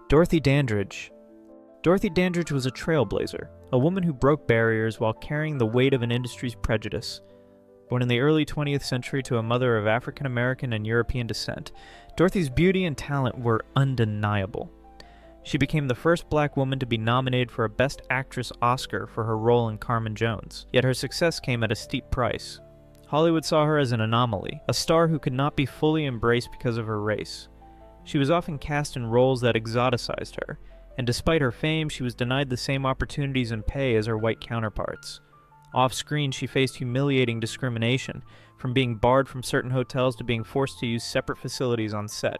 Dorothy Dandridge. Dorothy Dandridge was a trailblazer, a woman who broke barriers while carrying the weight of an industry's prejudice. Born in the early 20th century to a mother of African American and European descent, Dorothy's beauty and talent were undeniable. She became the first black woman to be nominated for a Best Actress Oscar for her role in Carmen Jones, yet her success came at a steep price. Hollywood saw her as an anomaly, a star who could not be fully embraced because of her race. She was often cast in roles that exoticized her, and despite her fame, she was denied the same opportunities and pay as her white counterparts. Off-screen, she faced humiliating discrimination, from being barred from certain hotels to being forced to use separate facilities on set.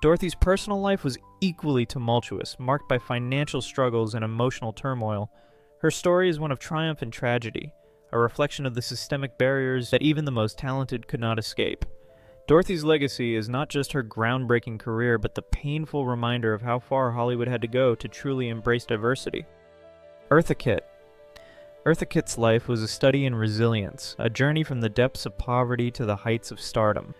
Dorothy's personal life was equally tumultuous, marked by financial struggles and emotional turmoil. Her story is one of triumph and tragedy, a reflection of the systemic barriers that even the most talented could not escape. Dorothy's legacy is not just her groundbreaking career, but the painful reminder of how far Hollywood had to go to truly embrace diversity. Eartha Kitt. Eartha Kitt's life was a study in resilience, a journey from the depths of poverty to the heights of stardom.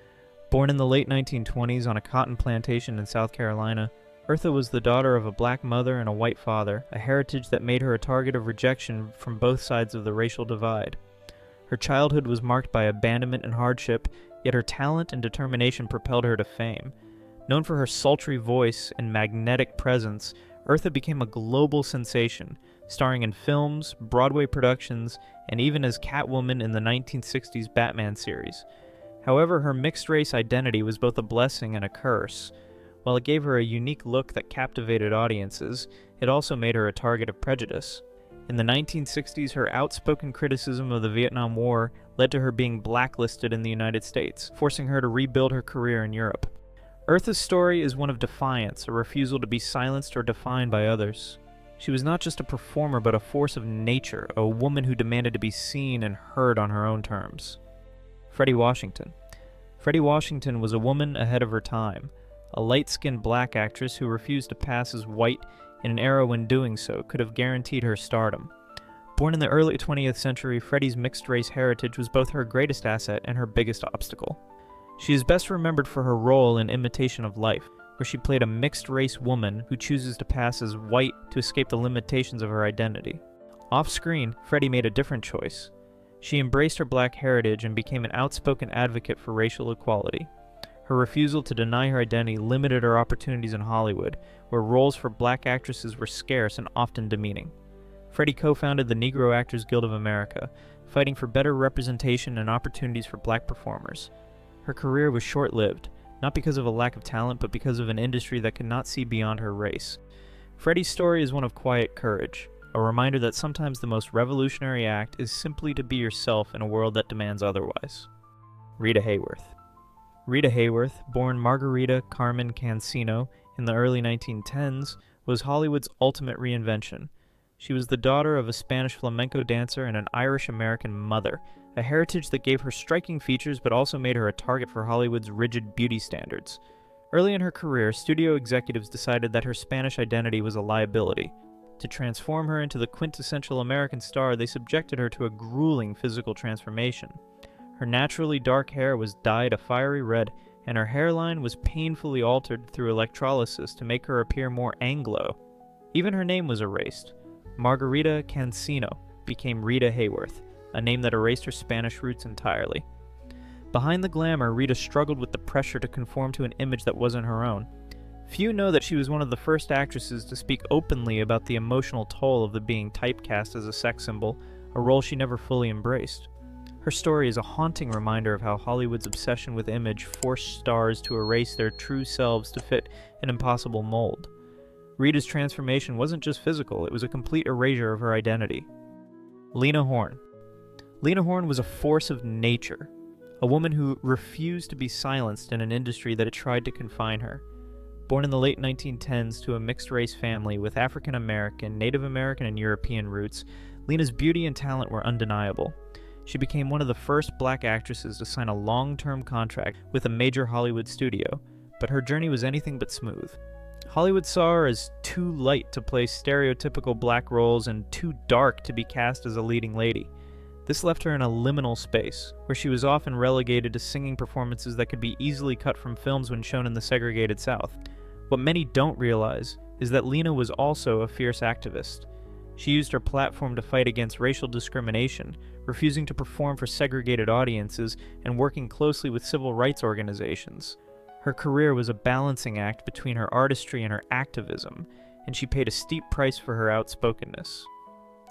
Born in the late 1920s on a cotton plantation in South Carolina, Eartha was the daughter of a black mother and a white father, a heritage that made her a target of rejection from both sides of the racial divide. Her childhood was marked by abandonment and hardship, yet her talent and determination propelled her to fame. Known for her sultry voice and magnetic presence, Eartha became a global sensation, starring in films, Broadway productions, and even as Catwoman in the 1960s Batman series. However, her mixed-race identity was both a blessing and a curse. While it gave her a unique look that captivated audiences, it also made her a target of prejudice. In the 1960s, her outspoken criticism of the Vietnam War led to her being blacklisted in the United States, forcing her to rebuild her career in Europe. Eartha's story is one of defiance, a refusal to be silenced or defined by others. She was not just a performer, but a force of nature, a woman who demanded to be seen and heard on her own terms. Freddie Washington. Freddie Washington was a woman ahead of her time, a light-skinned black actress who refused to pass as white in an era when doing so could have guaranteed her stardom. Born in the early 20th century, Freddie's mixed-race heritage was both her greatest asset and her biggest obstacle. She is best remembered for her role in Imitation of Life, where she played a mixed-race woman who chooses to pass as white to escape the limitations of her identity. Off-screen, Freddie made a different choice. She embraced her black heritage and became an outspoken advocate for racial equality. Her refusal to deny her identity limited her opportunities in Hollywood, where roles for black actresses were scarce and often demeaning. Freddie co-founded the Negro Actors Guild of America, fighting for better representation and opportunities for black performers. Her career was short-lived, not because of a lack of talent, but because of an industry that could not see beyond her race. Freddie's story is one of quiet courage, a reminder that sometimes the most revolutionary act is simply to be yourself in a world that demands otherwise. Rita Hayworth. Rita Hayworth, born Margarita Carmen Cancino in the early 1910s, was Hollywood's ultimate reinvention. She was the daughter of a Spanish flamenco dancer and an Irish-American mother, a heritage that gave her striking features but also made her a target for Hollywood's rigid beauty standards. Early in her career, studio executives decided that her Spanish identity was a liability. To transform her into the quintessential American star, they subjected her to a grueling physical transformation. Her naturally dark hair was dyed a fiery red, and her hairline was painfully altered through electrolysis to make her appear more Anglo. Even her name was erased. Margarita Cancino became Rita Hayworth, a name that erased her Spanish roots entirely. Behind the glamour, Rita struggled with the pressure to conform to an image that wasn't her own. Few know that she was one of the first actresses to speak openly about the emotional toll of being typecast as a sex symbol, a role she never fully embraced. Her story is a haunting reminder of how Hollywood's obsession with image forced stars to erase their true selves to fit an impossible mold. Rita's transformation wasn't just physical, it was a complete erasure of her identity. Lena Horne. Lena Horne was a force of nature, a woman who refused to be silenced in an industry that had tried to confine her. Born in the late 1910s to a mixed-race family with African American, Native American, and European roots, Lena's beauty and talent were undeniable. She became one of the first black actresses to sign a long-term contract with a major Hollywood studio, but her journey was anything but smooth. Hollywood saw her as too light to play stereotypical black roles and too dark to be cast as a leading lady. This left her in a liminal space, where she was often relegated to singing performances that could be easily cut from films when shown in the segregated South. What many don't realize is that Lina was also a fierce activist. She used her platform to fight against racial discrimination, refusing to perform for segregated audiences and working closely with civil rights organizations. Her career was a balancing act between her artistry and her activism, and she paid a steep price for her outspokenness.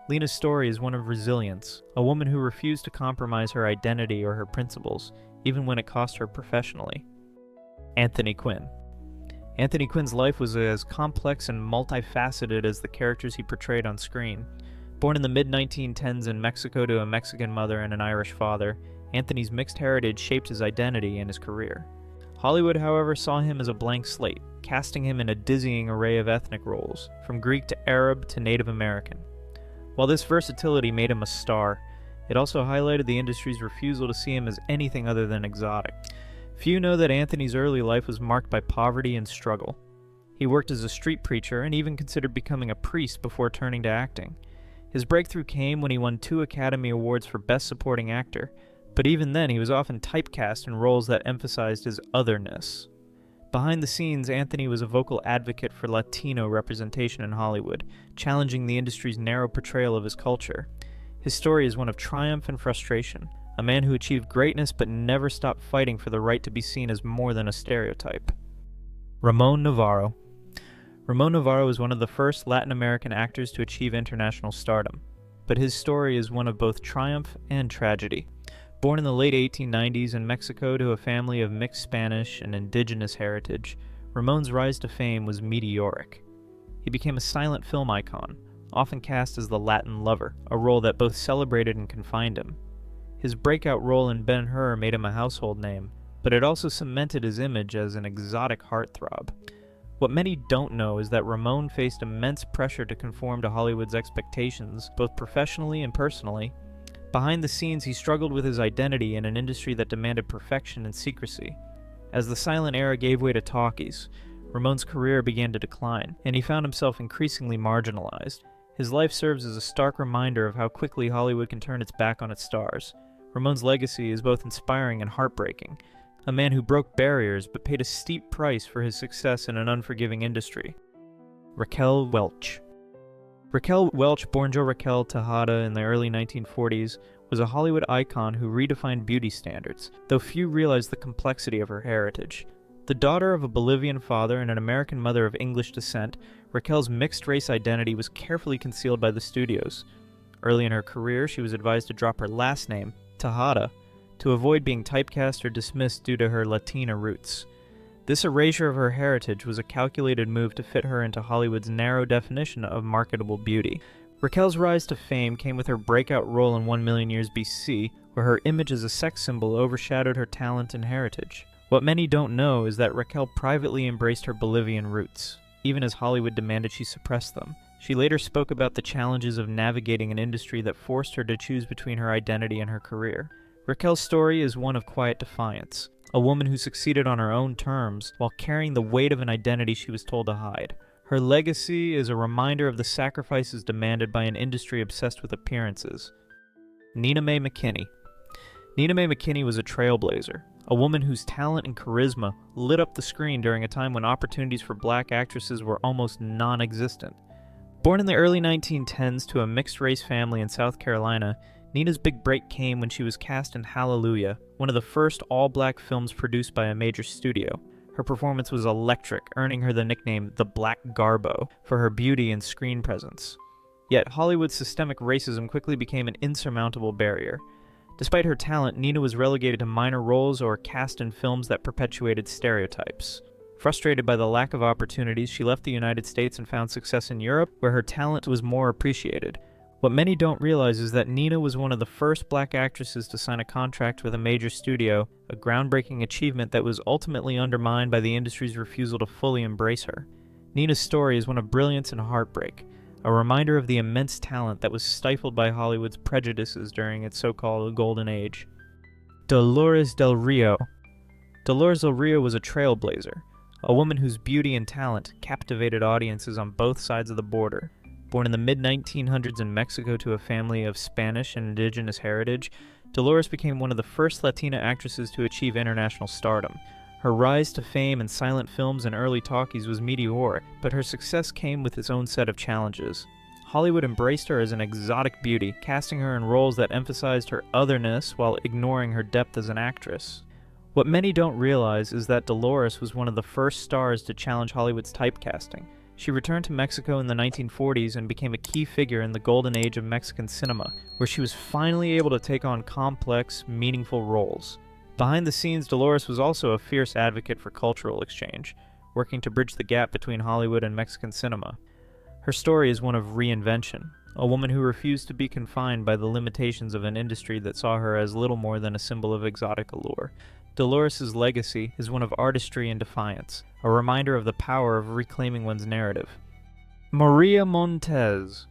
Lina's story is one of resilience, a woman who refused to compromise her identity or her principles, even when it cost her professionally. Anthony Quinn. Anthony Quinn's life was as complex and multifaceted as the characters he portrayed on screen. Born in the mid-1910s in Mexico to a Mexican mother and an Irish father, Anthony's mixed heritage shaped his identity and his career. Hollywood, however, saw him as a blank slate, casting him in a dizzying array of ethnic roles, from Greek to Arab to Native American. While this versatility made him a star, it also highlighted the industry's refusal to see him as anything other than exotic. Few know that Anthony's early life was marked by poverty and struggle. He worked as a street preacher and even considered becoming a priest before turning to acting. His breakthrough came when he won 2 Academy Awards for Best Supporting Actor, but even then he was often typecast in roles that emphasized his otherness. Behind the scenes, Anthony was a vocal advocate for Latino representation in Hollywood, challenging the industry's narrow portrayal of his culture. His story is one of triumph and frustration, a man who achieved greatness but never stopped fighting for the right to be seen as more than a stereotype. Ramon Novarro. Ramon Novarro was one of the first Latin American actors to achieve international stardom, but his story is one of both triumph and tragedy. Born in the late 1890s in Mexico to a family of mixed Spanish and indigenous heritage, Ramon's rise to fame was meteoric. He became a silent film icon, often cast as the Latin lover, a role that both celebrated and confined him. His breakout role in Ben-Hur made him a household name, but it also cemented his image as an exotic heartthrob. What many don't know is that Ramon faced immense pressure to conform to Hollywood's expectations, both professionally and personally. Behind the scenes, he struggled with his identity in an industry that demanded perfection and secrecy. As the silent era gave way to talkies, Ramon's career began to decline, and he found himself increasingly marginalized. His life serves as a stark reminder of how quickly Hollywood can turn its back on its stars. Ramon's legacy is both inspiring and heartbreaking, a man who broke barriers but paid a steep price for his success in an unforgiving industry. Raquel Welch. Raquel Welch, born Jo Raquel Tejada in the early 1940s, was a Hollywood icon who redefined beauty standards, though few realized the complexity of her heritage. The daughter of a Bolivian father and an American mother of English descent, Raquel's mixed-race identity was carefully concealed by the studios. Early in her career, she was advised to drop her last name, Tejada, to avoid being typecast or dismissed due to her Latina roots. This erasure of her heritage was a calculated move to fit her into Hollywood's narrow definition of marketable beauty. Raquel's rise to fame came with her breakout role in 1 Million Years BC, where her image as a sex symbol overshadowed her talent and heritage. What many don't know is that Raquel privately embraced her Bolivian roots, even as Hollywood demanded she suppress them. She later spoke about the challenges of navigating an industry that forced her to choose between her identity and her career. Raquel's story is one of quiet defiance, a woman who succeeded on her own terms while carrying the weight of an identity she was told to hide. Her legacy is a reminder of the sacrifices demanded by an industry obsessed with appearances. Nina Mae McKinney. Nina Mae McKinney was a trailblazer, a woman whose talent and charisma lit up the screen during a time when opportunities for black actresses were almost non-existent. Born in the early 1910s to a mixed-race family in South Carolina, Nina's big break came when she was cast in Hallelujah, one of the first all-black films produced by a major studio. Her performance was electric, earning her the nickname the Black Garbo for her beauty and screen presence. Yet Hollywood's systemic racism quickly became an insurmountable barrier. Despite her talent, Nina was relegated to minor roles or cast in films that perpetuated stereotypes. Frustrated by the lack of opportunities, she left the United States and found success in Europe, where her talent was more appreciated. What many don't realize is that Nina was one of the first black actresses to sign a contract with a major studio, a groundbreaking achievement that was ultimately undermined by the industry's refusal to fully embrace her. Nina's story is one of brilliance and heartbreak, a reminder of the immense talent that was stifled by Hollywood's prejudices during its so-called golden age. Dolores Del Rio. Dolores Del Rio was a trailblazer, a woman whose beauty and talent captivated audiences on both sides of the border. Born in the mid-1900s in Mexico to a family of Spanish and indigenous heritage, Dolores became one of the first Latina actresses to achieve international stardom. Her rise to fame in silent films and early talkies was meteoric, but her success came with its own set of challenges. Hollywood embraced her as an exotic beauty, casting her in roles that emphasized her otherness while ignoring her depth as an actress. What many don't realize is that Dolores was one of the first stars to challenge Hollywood's typecasting. She returned to Mexico in the 1940s and became a key figure in the golden age of Mexican cinema, where she was finally able to take on complex, meaningful roles. Behind the scenes, Dolores was also a fierce advocate for cultural exchange, working to bridge the gap between Hollywood and Mexican cinema. Her story is one of reinvention, a woman who refused to be confined by the limitations of an industry that saw her as little more than a symbol of exotic allure. Dolores' legacy is one of artistry and defiance, a reminder of the power of reclaiming one's narrative. Maria Montez.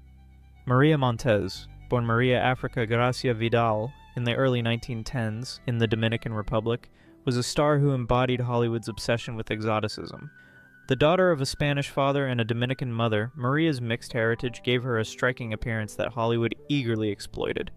Maria Montez, born Maria Africa Gracia Vidal in the early 1910s in the Dominican Republic, was a star who embodied Hollywood's obsession with exoticism. The daughter of a Spanish father and a Dominican mother, Maria's mixed heritage gave her a striking appearance that Hollywood eagerly exploited.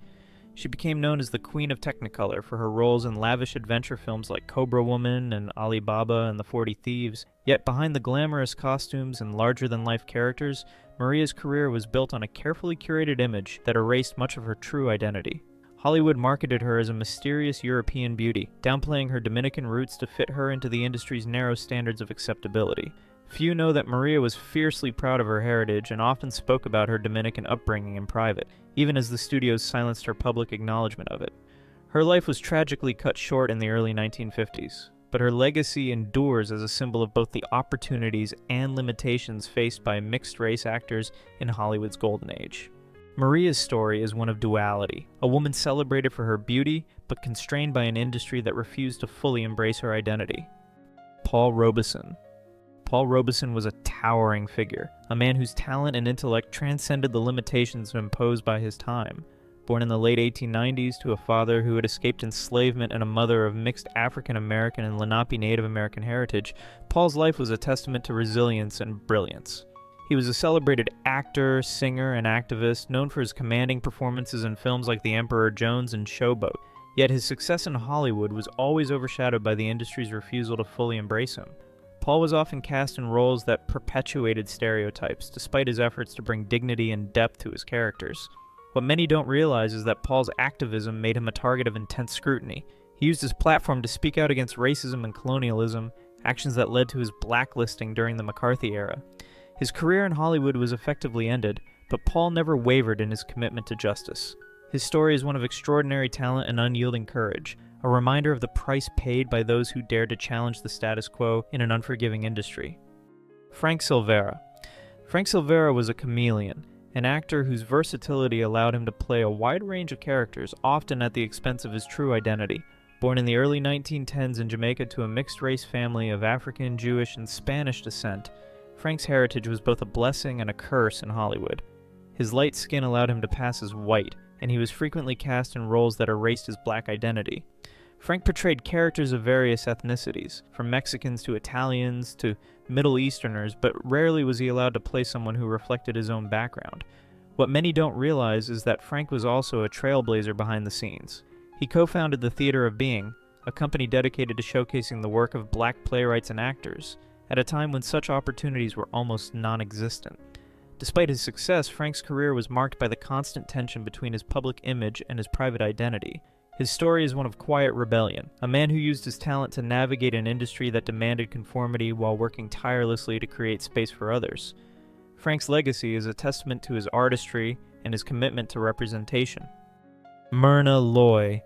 She became known as the Queen of Technicolor for her roles in lavish adventure films like Cobra Woman and Ali Baba and the 40 Thieves, yet behind the glamorous costumes and larger-than-life characters, Maria's career was built on a carefully curated image that erased much of her true identity. Hollywood marketed her as a mysterious European beauty, downplaying her Dominican roots to fit her into the industry's narrow standards of acceptability. Few know that Maria was fiercely proud of her heritage and often spoke about her Dominican upbringing in private, even as the studios silenced her public acknowledgement of it. Her life was tragically cut short in the early 1950s, but her legacy endures as a symbol of both the opportunities and limitations faced by mixed-race actors in Hollywood's golden age. Maria's story is one of duality, a woman celebrated for her beauty, but constrained by an industry that refused to fully embrace her identity. Paul Robeson. Paul Robeson was a towering figure, a man whose talent and intellect transcended the limitations imposed by his time. Born in the late 1890s to a father who had escaped enslavement and a mother of mixed African-American and Lenape Native American heritage, Paul's life was a testament to resilience and brilliance. He was a celebrated actor, singer, and activist, known for his commanding performances in films like The Emperor Jones and Showboat. Yet his success in Hollywood was always overshadowed by the industry's refusal to fully embrace him. Paul was often cast in roles that perpetuated stereotypes, despite his efforts to bring dignity and depth to his characters. What many don't realize is that Paul's activism made him a target of intense scrutiny. He used his platform to speak out against racism and colonialism, actions that led to his blacklisting during the McCarthy era. His career in Hollywood was effectively ended, but Paul never wavered in his commitment to justice. His story is one of extraordinary talent and unyielding courage, a reminder of the price paid by those who dared to challenge the status quo in an unforgiving industry. Frank Silvera. Frank Silvera was a chameleon, an actor whose versatility allowed him to play a wide range of characters, often at the expense of his true identity. Born in the early 1910s in Jamaica to a mixed-race family of African, Jewish, and Spanish descent, Frank's heritage was both a blessing and a curse in Hollywood. His light skin allowed him to pass as white, and he was frequently cast in roles that erased his black identity. Frank portrayed characters of various ethnicities, from Mexicans to Italians to Middle Easterners, but rarely was he allowed to play someone who reflected his own background. What many don't realize is that Frank was also a trailblazer behind the scenes. He co-founded the Theater of Being, a company dedicated to showcasing the work of black playwrights and actors, at a time when such opportunities were almost non-existent. Despite his success, Frank's career was marked by the constant tension between his public image and his private identity. His story is one of quiet rebellion, a man who used his talent to navigate an industry that demanded conformity while working tirelessly to create space for others. Frank's legacy is a testament to his artistry and his commitment to representation. Myrna Loy.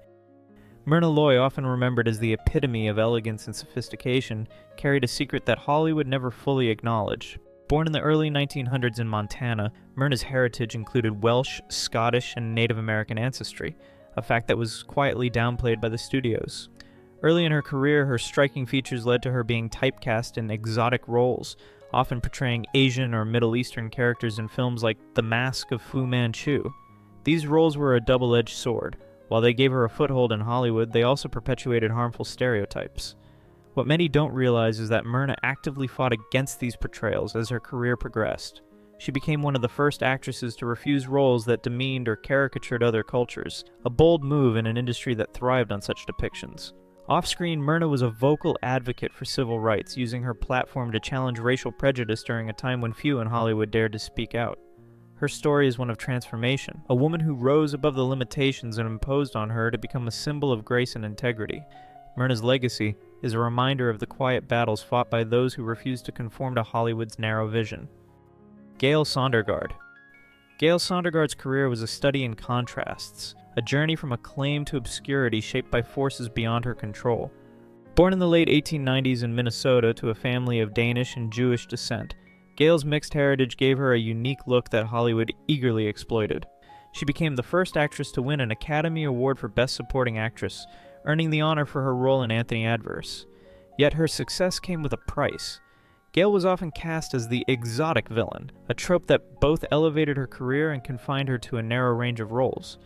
Myrna Loy, often remembered as the epitome of elegance and sophistication, carried a secret that Hollywood never fully acknowledged. Born in the early 1900s in Montana, Myrna's heritage included Welsh, Scottish, and Native American ancestry, a fact that was quietly downplayed by the studios. Early in her career, her striking features led to her being typecast in exotic roles, often portraying Asian or Middle Eastern characters in films like The Mask of Fu Manchu. These roles were a double-edged sword. While they gave her a foothold in Hollywood, they also perpetuated harmful stereotypes. What many don't realize is that Myrna actively fought against these portrayals as her career progressed. She became one of the first actresses to refuse roles that demeaned or caricatured other cultures, a bold move in an industry that thrived on such depictions. Off-screen, Myrna was a vocal advocate for civil rights, using her platform to challenge racial prejudice during a time when few in Hollywood dared to speak out. Her story is one of transformation, a woman who rose above the limitations imposed on her to become a symbol of grace and integrity. Myrna's legacy is a reminder of the quiet battles fought by those who refused to conform to Hollywood's narrow vision. Gail Sondergaard. Gail Sondergaard's career was a study in contrasts, a journey from acclaim to obscurity shaped by forces beyond her control. Born in the late 1890s in Minnesota to a family of Danish and Jewish descent, Gail's mixed heritage gave her a unique look that Hollywood eagerly exploited. She became the first actress to win an Academy Award for Best Supporting Actress, earning the honor for her role in Anthony Adverse. Yet her success came with a price. Gail was often cast as the exotic villain, a trope that both elevated her career and confined her to a narrow range of roles.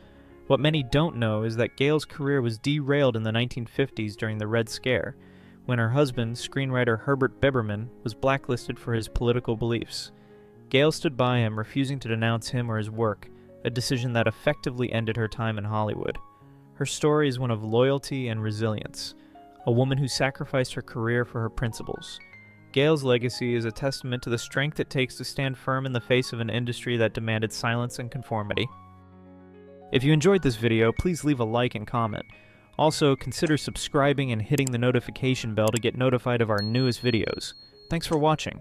What many don't know is that Gail's career was derailed in the 1950s during the Red Scare, when her husband, screenwriter Herbert Biberman, was blacklisted for his political beliefs. Gail stood by him, refusing to denounce him or his work, a decision that effectively ended her time in Hollywood. Her story is one of loyalty and resilience, a woman who sacrificed her career for her principles. Gail's legacy is a testament to the strength it takes to stand firm in the face of an industry that demanded silence and conformity. If you enjoyed this video, please leave a like and comment. Also, consider subscribing and hitting the notification bell to get notified of our newest videos. Thanks for watching.